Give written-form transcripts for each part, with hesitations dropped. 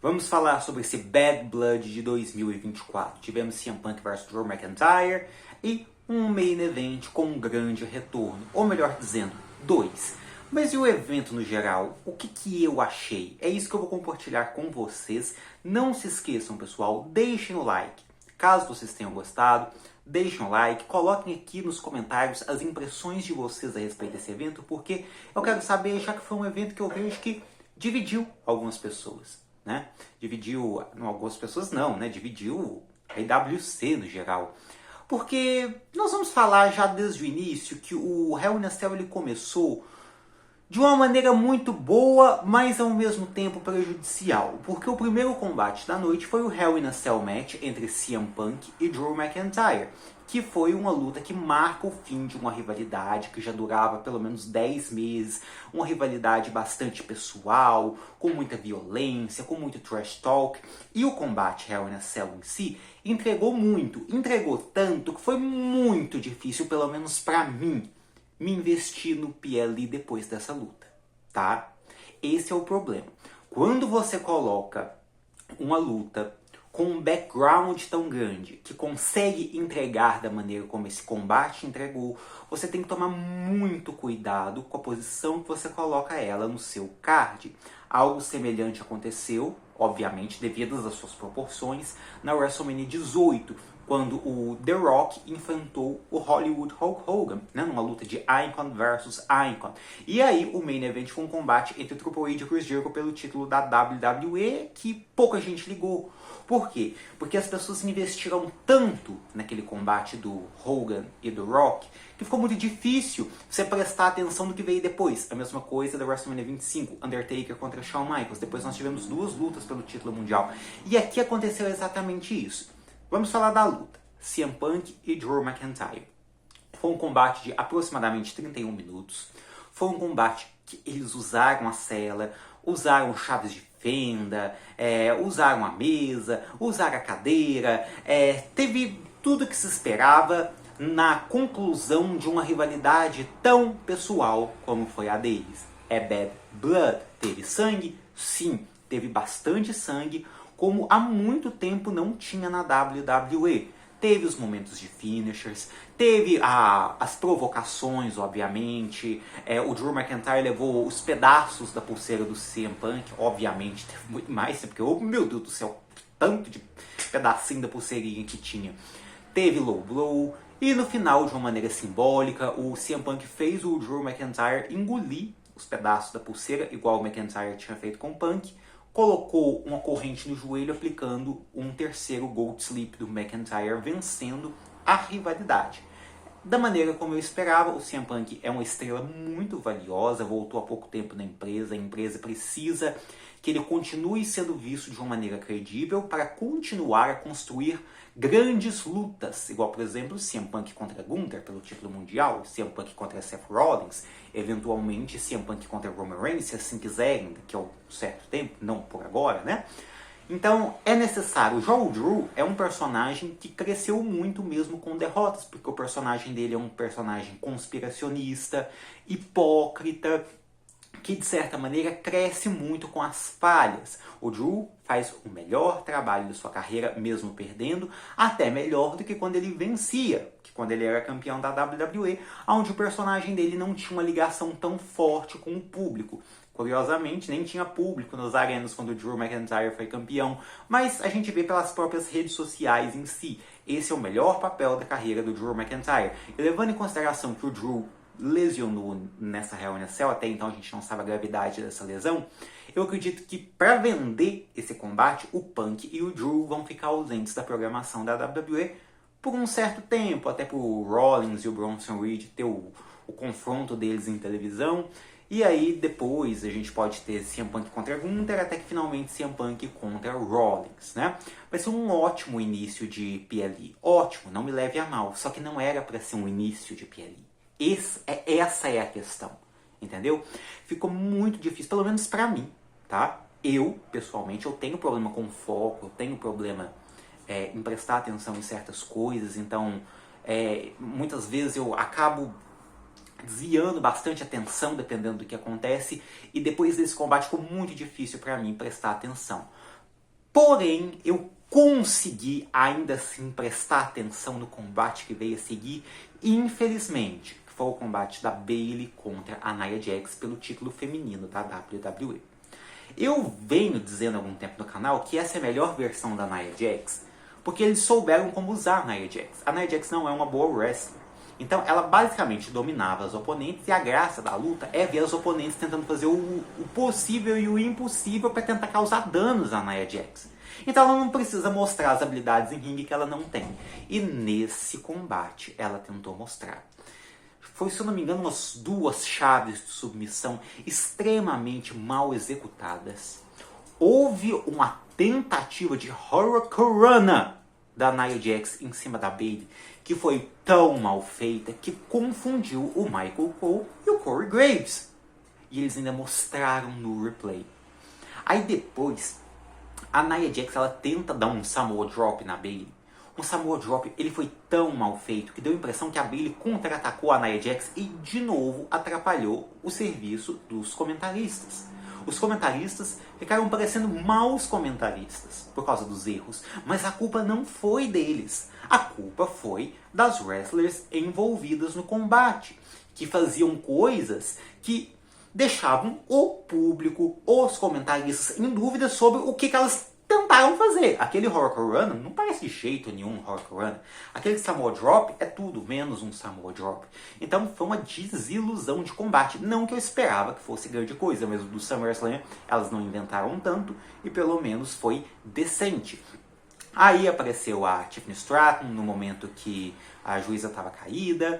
Vamos falar sobre esse Bad Blood de 2024. Tivemos CM Punk vs Drew McIntyre e um main event com um grande retorno. Ou melhor dizendo, dois. Mas e o evento no geral? O que eu achei? É isso que eu vou compartilhar com vocês. Não se esqueçam, pessoal, deixem o like. Caso vocês tenham gostado, deixem o like, coloquem aqui nos comentários as impressões de vocês a respeito desse evento, porque eu quero saber, já que foi um evento que eu vejo que dividiu algumas pessoas. Né? Dividiu, não, algumas pessoas não, né? Dividiu a IWC no geral. Porque nós vamos falar já desde o início que o Hell in a Cell ele começou de uma maneira muito boa, mas ao mesmo tempo prejudicial. Porque o primeiro combate da noite foi o Hell in a Cell match entre CM Punk e Drew McIntyre, que foi uma luta que marca o fim de uma rivalidade que já durava pelo menos 10 meses, uma rivalidade bastante pessoal, com muita violência, com muito trash talk, e o combate Hell in a Cell em si entregou tanto que foi muito difícil, pelo menos pra mim, me investir no PLE depois dessa luta, tá? Esse é o problema. Quando você coloca uma luta com um background tão grande, que consegue entregar da maneira como esse combate entregou, você tem que tomar muito cuidado com a posição que você coloca ela no seu card. Algo semelhante aconteceu, obviamente, devido às suas proporções, na WrestleMania 18, quando o The Rock enfrentou o Hollywood Hulk Hogan, né, numa luta de Icon versus Icon. E aí o main event foi um combate entre o Triple H e Chris Jericho pelo título da WWE, que pouca gente ligou. Por quê? Porque as pessoas investiram tanto naquele combate do Hogan e do Rock, que ficou muito difícil você prestar atenção no que veio depois. A mesma coisa da WrestleMania 25, Undertaker contra Shawn Michaels. Depois nós tivemos duas lutas pelo título mundial. E aqui aconteceu exatamente isso. Vamos falar da luta. CM Punk e Drew McIntyre. Foi um combate de aproximadamente 31 minutos. Foi um combate que eles usaram a cela, usaram chaves de fenda, usaram a mesa, usaram a cadeira. Teve tudo que se esperava na conclusão de uma rivalidade tão pessoal como foi a deles. É Bad Blood. Teve sangue? Sim, teve bastante sangue, como há muito tempo não tinha na WWE. Teve os momentos de finishers, teve as provocações, obviamente. O Drew McIntyre levou os pedaços da pulseira do CM Punk, obviamente, teve muito mais, porque, oh, meu Deus do céu, tanto de pedacinho da pulseirinha que tinha. Teve low blow, e no final, de uma maneira simbólica, o CM Punk fez o Drew McIntyre engolir os pedaços da pulseira, igual o McIntyre tinha feito com o Punk. Colocou uma corrente no joelho, aplicando um terceiro Gold Sleep do McIntyre, vencendo a rivalidade. Da maneira como eu esperava, o CM Punk é uma estrela muito valiosa, voltou há pouco tempo na empresa, a empresa precisa que ele continue sendo visto de uma maneira credível para continuar a construir grandes lutas, igual, por exemplo, o CM Punk contra Gunther pelo título mundial, o CM Punk contra Seth Rollins, eventualmente CM Punk contra Roman Reigns, se assim quiserem, daqui a um certo tempo, não por agora, né? Então, é necessário. Já o Drew é um personagem que cresceu muito mesmo com derrotas, porque o personagem dele é um personagem conspiracionista, hipócrita, que de certa maneira cresce muito com as falhas. O Drew faz o melhor trabalho de sua carreira, mesmo perdendo, até melhor do que quando ele vencia, que quando ele era campeão da WWE, onde o personagem dele não tinha uma ligação tão forte com o público. Curiosamente, nem tinha público nas arenas quando o Drew McIntyre foi campeão, mas a gente vê pelas próprias redes sociais em si. Esse é o melhor papel da carreira do Drew McIntyre. E levando em consideração que o Drew lesionou nessa Hell in a Cell, até então a gente não sabe a gravidade dessa lesão, eu acredito que para vender esse combate, o Punk e o Drew vão ficar ausentes da programação da WWE por um certo tempo, até pro Rollins e o Bronson Reed ter o confronto deles em televisão. E aí depois a gente pode ter CM Punk contra Gunther, até que finalmente CM Punk contra Rollins, né? Vai ser um ótimo início de PLE. Ótimo, não me leve a mal. Só que não era para ser um início de PLE. Essa é a questão, entendeu? Ficou muito difícil, pelo menos pra mim, tá? Eu, pessoalmente, eu tenho problema com foco, eu tenho problema em prestar atenção em certas coisas, então muitas vezes eu acabo desviando bastante atenção dependendo do que acontece, e depois desse combate ficou muito difícil pra mim prestar atenção. Porém, eu consegui ainda assim prestar atenção no combate que veio a seguir, infelizmente, que foi o combate da Bayley contra a Nia Jax pelo título feminino da WWE. Eu venho dizendo há algum tempo no canal que essa é a melhor versão da Nia Jax, porque eles souberam como usar a Nia Jax. A Nia Jax não é uma boa wrestler. Então ela basicamente dominava os oponentes e a graça da luta é ver os oponentes tentando fazer o possível e o impossível para tentar causar danos à Nia Jax. Então ela não precisa mostrar as habilidades em ringue que ela não tem. E nesse combate ela tentou mostrar. Foi, se eu não me engano, umas 2 chaves de submissão extremamente mal executadas. Houve uma tentativa de Hurricanrana da Nia Jax em cima da Bayley, que foi tão mal feita que confundiu o Michael Cole e o Corey Graves. E eles ainda mostraram no replay. Aí depois, a Nia Jax ela tenta dar um Samoa Drop na Bayley. O Samoa Drop ele foi tão mal feito que deu a impressão que a Bayley contra-atacou a Nia Jax e de novo atrapalhou o serviço dos comentaristas. Os comentaristas ficaram parecendo maus comentaristas por causa dos erros, mas a culpa não foi deles. A culpa foi das wrestlers envolvidas no combate, que faziam coisas que deixavam o público, os comentaristas em dúvida sobre o que elas tentaram fazer. Aquele Hurricanrana não parece de jeito nenhum Hurricanrana. Aquele Samoa Drop é tudo menos um Samoa Drop. Então foi uma desilusão de combate. Não que eu esperava que fosse grande coisa, mas do SummerSlam elas não inventaram tanto e pelo menos foi decente. Aí apareceu a Tiffany Stratton no momento que a juíza estava caída.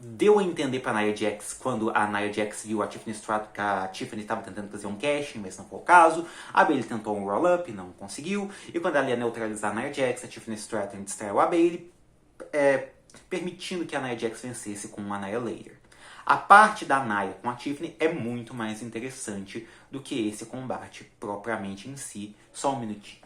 Deu a entender para a Nia Jax, quando a Nia Jax viu a Tiffany Stratton, que a Tiffany estava tentando fazer um cash, mas não foi o caso. A Bayley tentou um roll-up, não conseguiu. E quando ela ia neutralizar a Nia Jax, a Tiffany Stratton distraiu a Bayley, permitindo que a Nia Jax vencesse com uma Annihilator. A parte da Nia com a Tiffany é muito mais interessante do que esse combate propriamente em si. Só um minutinho.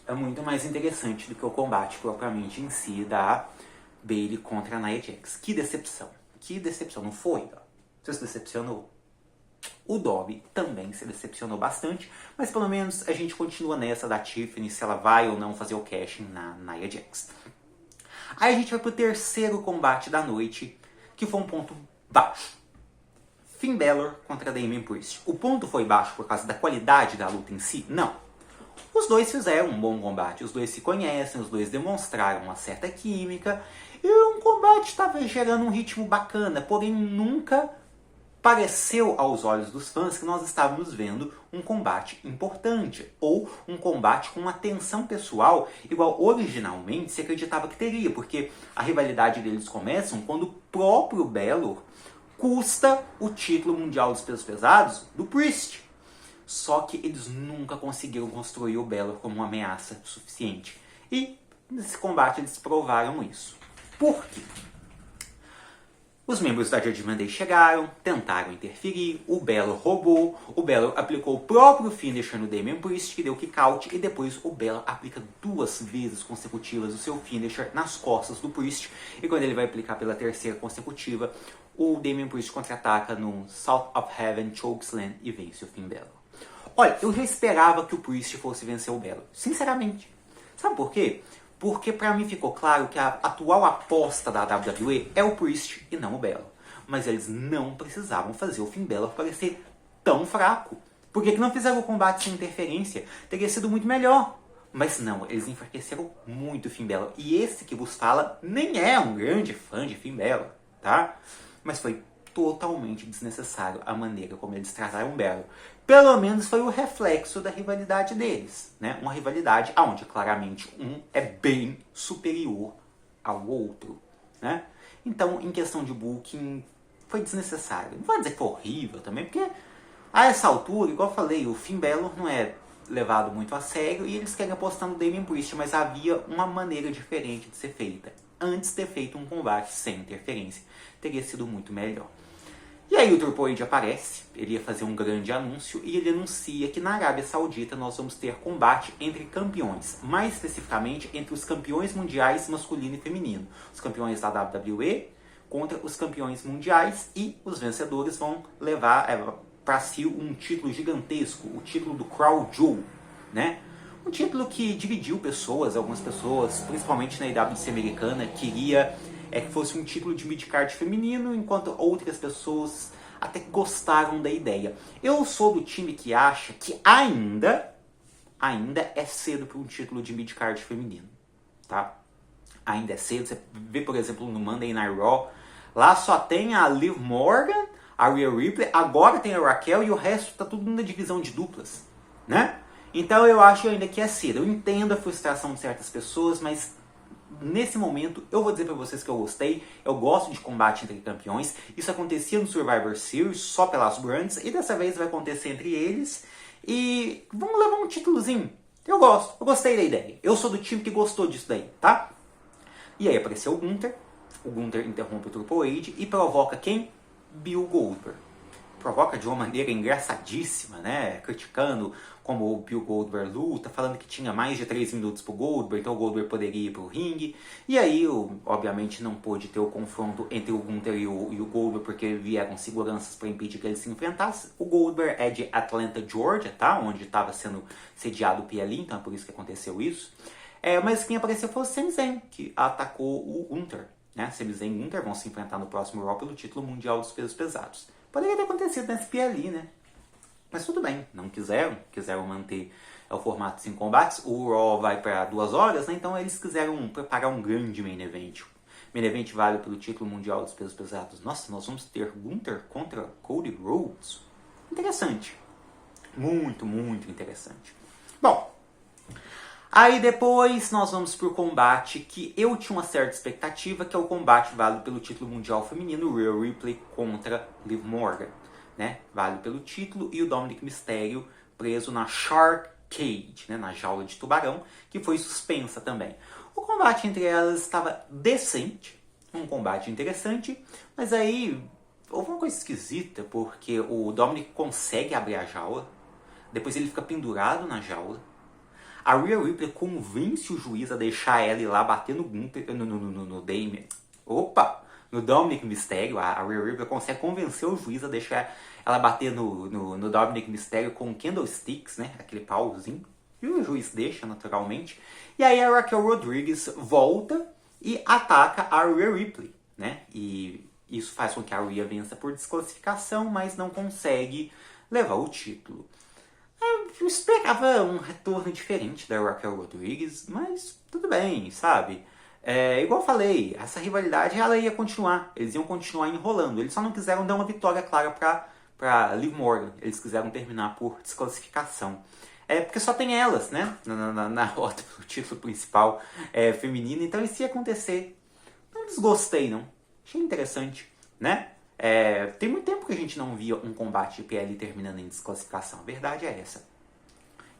É muito mais interessante do que o combate propriamente em si da Bayley contra a Nia Jax. Que decepção. Que decepção. Não foi? Você se decepcionou? O Dobby também se decepcionou bastante, mas pelo menos a gente continua nessa da Tiffany, se ela vai ou não fazer o casting na Nia Jax. Aí a gente vai pro terceiro combate da noite, que foi um ponto baixo. Finn Balor contra Damian Priest. O ponto foi baixo por causa da qualidade da luta em si? Não. Os dois fizeram um bom combate, os dois se conhecem, os dois demonstraram uma certa química, e um combate estava gerando um ritmo bacana, porém nunca pareceu aos olhos dos fãs que nós estávamos vendo um combate importante, ou um combate com uma tensão pessoal, igual originalmente se acreditava que teria, porque a rivalidade deles começa quando o próprio Balor custa o título mundial dos pesos pesados do Priest. Só que eles nunca conseguiram construir o Balor como uma ameaça suficiente. E nesse combate eles provaram isso. Por quê? Os membros da Judgment Day chegaram, tentaram interferir, o Balor roubou, o Balor aplicou o próprio finisher no Damian Priest, que deu kick out, e depois o Balor aplica 2 vezes consecutivas o seu finisher nas costas do Priest, e quando ele vai aplicar pela terceira consecutiva, o Damian Priest contra-ataca no South of Heaven Chokeslam e vence o Finn Balor. Olha, eu já esperava que o Priest fosse vencer o Balor, sinceramente. Sabe por quê? Porque pra mim ficou claro que a atual aposta da WWE é o Priest e não o Balor. Mas eles não precisavam fazer o Finn Balor parecer tão fraco. Por que não fizeram o combate sem interferência? Teria sido muito melhor. Mas não, eles enfraqueceram muito o Finn Balor. E esse que vos fala nem é um grande fã de Finn Balor, tá? Mas foi totalmente desnecessário a maneira como eles trataram o Balor. Pelo menos foi o reflexo da rivalidade deles, né? Uma rivalidade onde claramente um é bem superior ao outro, né? Então, em questão de booking, foi desnecessário. Não vou dizer que foi horrível também, porque a essa altura, igual eu falei, o Finn Balor não é levado muito a sério e eles querem apostar no Damian Priest, mas havia uma maneira diferente de ser feita. Antes de ter feito um combate sem interferência, teria sido muito melhor. E aí o Triple H aparece, ele ia fazer um grande anúncio e ele anuncia que na Arábia Saudita nós vamos ter combate entre campeões, mais especificamente entre os campeões mundiais masculino e feminino. Os campeões da WWE contra os campeões mundiais e os vencedores vão levar para si um título gigantesco, o título do Crown Jewel, né? Um título que dividiu pessoas, algumas pessoas, principalmente na IWC americana, queria que fosse um título de midcard feminino, enquanto outras pessoas até gostaram da ideia. Eu sou do time que acha que ainda é cedo para um título de midcard feminino, tá? Ainda é cedo. Você vê, por exemplo, no Monday Night Raw, lá só tem a Liv Morgan, a Rhea Ripley, agora tem a Raquel e o resto tá tudo na divisão de duplas, né? Então eu acho ainda que é cedo. Eu entendo a frustração de certas pessoas, mas nesse momento eu vou dizer pra vocês que eu gostei. Eu gosto de combate entre campeões. Isso acontecia no Survivor Series, só pelas brands, e dessa vez vai acontecer entre eles. E vamos levar um títulozinho. Eu gostei da ideia. Eu sou do time que gostou disso daí, tá? E aí apareceu o Gunther interrompe o Triple H e provoca quem? Bill Goldberg. Provoca de uma maneira engraçadíssima, né? Criticando como o Bill Goldberg luta, falando que tinha mais de 3 minutos pro Goldberg, então o Goldberg poderia ir pro ringue. E aí, obviamente, não pôde ter o confronto entre o Gunther e o Goldberg, porque vieram seguranças para impedir que eles se enfrentassem. O Goldberg é de Atlanta, Georgia, tá? Onde estava sendo sediado o PLE, então é por isso que aconteceu isso. Mas quem apareceu foi o Sami Zayn, que atacou o Gunther, né? Sami Zayn e Gunther vão se enfrentar no próximo Raw pelo título mundial dos pesos pesados. Poderia ter acontecido nesse PLE, né? Mas tudo bem, não quiseram manter o formato 5 combates. O Raw vai para 2 horas, né? Então eles quiseram preparar um grande main event. Main event vale pelo título mundial dos pesos pesados. Nossa, nós vamos ter Gunther contra Cody Rhodes. Interessante. Muito, muito interessante. Bom, aí depois nós vamos pro combate que eu tinha uma certa expectativa, que é o combate válido pelo título mundial feminino, Rhea Ripley contra Liv Morgan, né? Vale pelo título, e o Dominic Mysterio preso na Shark Cage, né? Na jaula de tubarão, que foi suspensa também. O combate entre elas estava decente, um combate interessante, mas aí houve uma coisa esquisita, porque o Dominic consegue abrir a jaula, depois ele fica pendurado na jaula. A Rhea Ripley convence o juiz a deixar ela ir lá bater no Gunther, no Dominic Mysterio. A Rhea Ripley consegue convencer o juiz a deixar ela bater no Dominic Mysterio com candlesticks, né? Aquele pauzinho. E o juiz deixa, naturalmente. E aí a Raquel Rodriguez volta e ataca a Rhea Ripley, né? E isso faz com que a Rhea vença por desclassificação, mas não consegue levar o título. Eu esperava um retorno diferente da Raquel Rodriguez, mas tudo bem, sabe? Igual eu falei, essa rivalidade ela ia continuar. Eles iam continuar enrolando. Eles só não quiseram dar uma vitória clara para Liv Morgan. Eles quiseram terminar por desclassificação. Porque só tem elas, né? Na rota do título principal feminino. Então isso ia acontecer. Não desgostei, não. Achei interessante, né? Tem muito tempo que a gente não via um combate de PL terminando em desclassificação. A verdade é essa.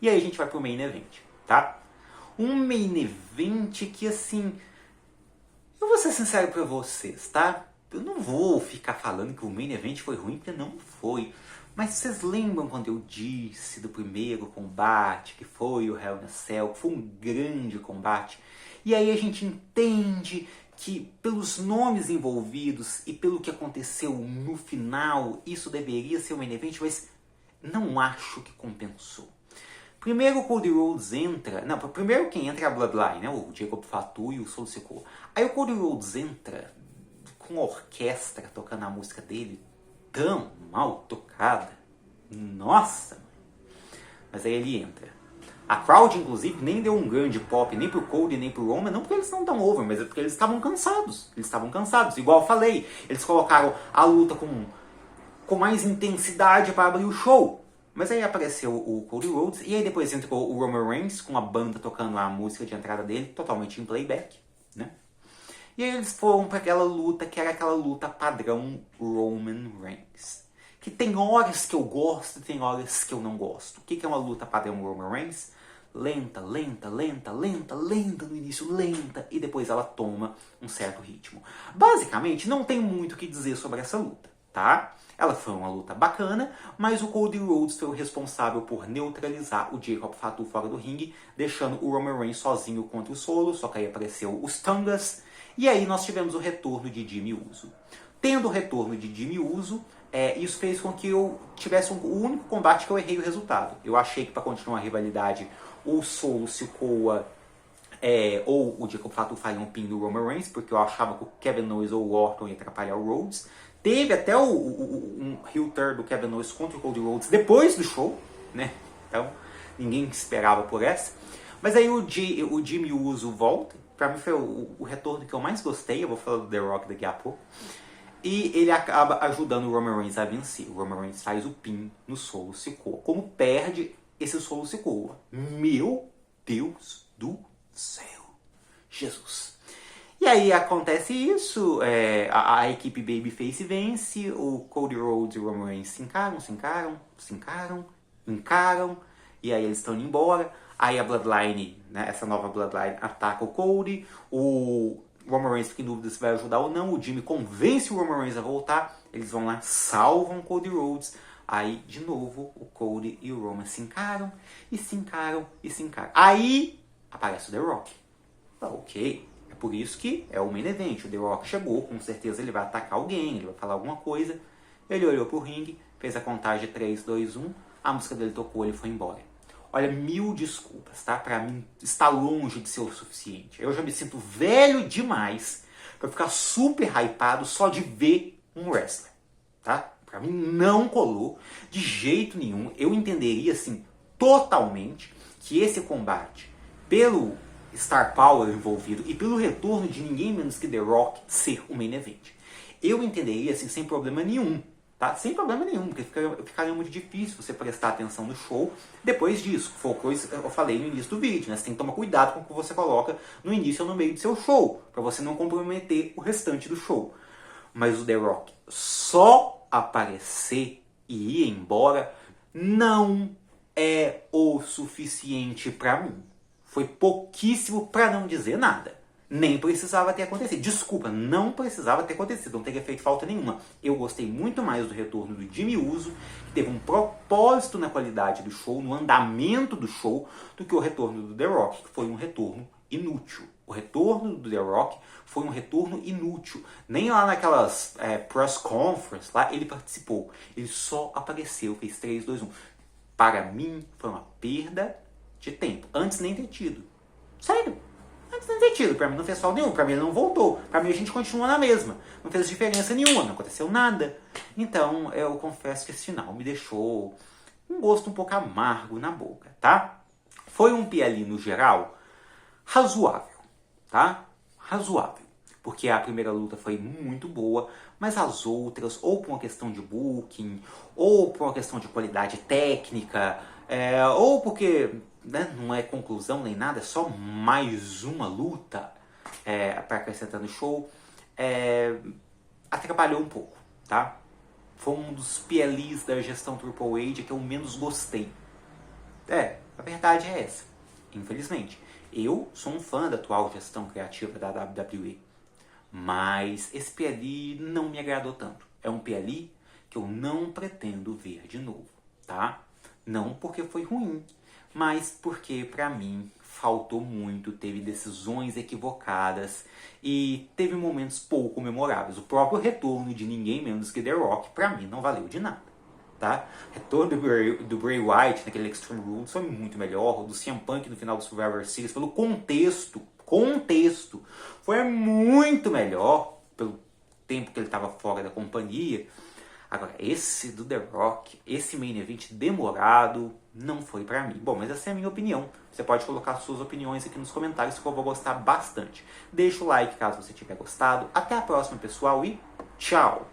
E aí a gente vai pro main event, tá? Um main event que, assim... Eu vou ser sincero pra vocês, tá? Eu não vou ficar falando que o main event foi ruim, porque não foi. Mas vocês lembram quando eu disse do primeiro combate, que foi o Hell in a Cell, que foi um grande combate? E aí a gente entende que pelos nomes envolvidos e pelo que aconteceu no final, isso deveria ser o main event, mas não acho que compensou. Primeiro o Cody Rhodes entra... Não, primeiro quem entra é a Bloodline, né? O Jacob Fatu e o Solo Sikoa. Aí o Cody Rhodes entra com a orquestra tocando a música dele, tão mal tocada. Nossa! Mas aí ele entra. A crowd, inclusive, nem deu um grande pop nem pro Cody nem pro Roman, não porque eles não estão over, mas é porque eles estavam cansados. Eles estavam cansados. Igual eu falei, eles colocaram a luta com mais intensidade para abrir o show. Mas aí apareceu o Cody Rhodes, e aí depois entrou o Roman Reigns com a banda tocando a música de entrada dele, totalmente em playback, né? E aí eles foram para aquela luta que era aquela luta padrão Roman Reigns. Que tem horas que eu gosto e tem horas que eu não gosto. O que é uma luta padrão Roman Reigns? Lenta no início, lenta, e depois ela toma um certo ritmo. Basicamente, não tem muito o que dizer sobre essa luta, tá? Ela foi uma luta bacana, mas o Cody Rhodes foi o responsável por neutralizar o Jacob Fatu fora do ringue, deixando o Roman Reigns sozinho contra o Solo, só que aí apareceu os Tungas, E aí nós tivemos o retorno de Jimmy Uso. Tendo o retorno de Jimmy Uso, isso fez com que eu tivesse o único combate que eu errei o resultado. Eu achei que para continuar a rivalidade, o Solo Sikoa ou o Jacob Fatu fariam um pin do Roman Reigns, porque eu achava que o Kevin Owens ou o Orton ia atrapalhar o Rhodes. Teve até um heel turn do Kevin Owens contra o Cody Rhodes depois do show, né? Então, ninguém esperava por essa. Mas aí o Jimmy Uso volta. Pra mim foi o retorno que eu mais gostei. Eu vou falar do The Rock daqui a pouco. E ele acaba ajudando o Roman Reigns a vencer. O Roman Reigns faz o pin no Solo Sikoa. Como perde esse Solo Sikoa? Meu Deus do céu! Jesus! E aí acontece isso, a equipe Babyface vence, o Cody Rhodes e o Roman Reigns se encaram, e aí eles estão indo embora. Aí a Bloodline, né, essa nova Bloodline, ataca o Cody, o Roman Reigns fica em dúvida se vai ajudar ou não, o Jimmy convence o Roman Reigns a voltar, eles vão lá, salvam o Cody Rhodes, aí de novo o Cody e o Roman se encaram. Aí aparece o The Rock. Ok, é por isso que é o main event, o The Rock chegou, com certeza ele vai atacar alguém, ele vai falar alguma coisa, ele olhou pro ringue, fez a contagem de 3, 2, 1, a música dele tocou, ele foi embora. Olha, 1000 desculpas, tá? Pra mim, está longe de ser o suficiente. Eu já me sinto velho demais pra ficar super hypado só de ver um wrestler, tá? Pra mim não colou de jeito nenhum. Eu entenderia, assim, totalmente que esse combate, pelo Star Power envolvido e pelo retorno de ninguém menos que The Rock ser o main event, eu entenderia, assim, sem problema nenhum. Tá? Sem problema nenhum, porque ficaria muito difícil você prestar atenção no show depois disso. Foi o que eu falei no início do vídeo, né? Você tem que tomar cuidado com o que você coloca no início ou no meio do seu show, para você não comprometer o restante do show. Mas o The Rock só aparecer e ir embora não é o suficiente para mim. Foi pouquíssimo para não dizer nada. Nem precisava ter acontecido. Desculpa, não precisava ter acontecido. Não teria feito falta nenhuma. Eu gostei muito mais do retorno do Jimmy Uso, que teve um propósito na qualidade do show, no andamento do show, do que o retorno do The Rock, que foi um retorno inútil. O retorno do The Rock foi um retorno inútil. Nem lá naquelas press conference, lá ele participou. Ele só apareceu, fez 3, 2, 1. Para mim, foi uma perda de tempo. Antes nem ter tido. Sério. Antes não ter tido, pra mim não fez falta nenhum, pra mim ele não voltou, pra mim a gente continua na mesma, não fez diferença nenhuma, não aconteceu nada. Então eu confesso que esse final me deixou um gosto um pouco amargo na boca, tá? Foi um PLI no geral razoável, tá? Razoável, porque a primeira luta foi muito boa, mas as outras, ou por uma questão de booking, ou por uma questão de qualidade técnica, ou porque... né, não é conclusão nem nada, é só mais uma luta para acrescentar no show, atrapalhou um pouco, tá? Foi um dos PLIs da gestão Triple H que eu menos gostei. A verdade é essa, infelizmente. Eu sou um fã da atual gestão criativa da WWE, mas esse PLI não me agradou tanto. É um PLI que eu não pretendo ver de novo, tá? Não porque foi ruim, mas porque, pra mim, faltou muito, teve decisões equivocadas e teve momentos pouco memoráveis. O próprio retorno de ninguém menos que The Rock, pra mim, não valeu de nada, tá? O retorno do Bray Wyatt naquele Extreme Rules foi muito melhor, o do CM Punk no final do Survivor Series, pelo contexto, foi muito melhor, pelo tempo que ele estava fora da companhia. Agora, esse do The Rock, esse main event demorado, não foi pra mim. Bom, mas essa é a minha opinião. Você pode colocar suas opiniões aqui nos comentários que eu vou gostar bastante. Deixa o like caso você tiver gostado. Até a próxima, pessoal, e tchau!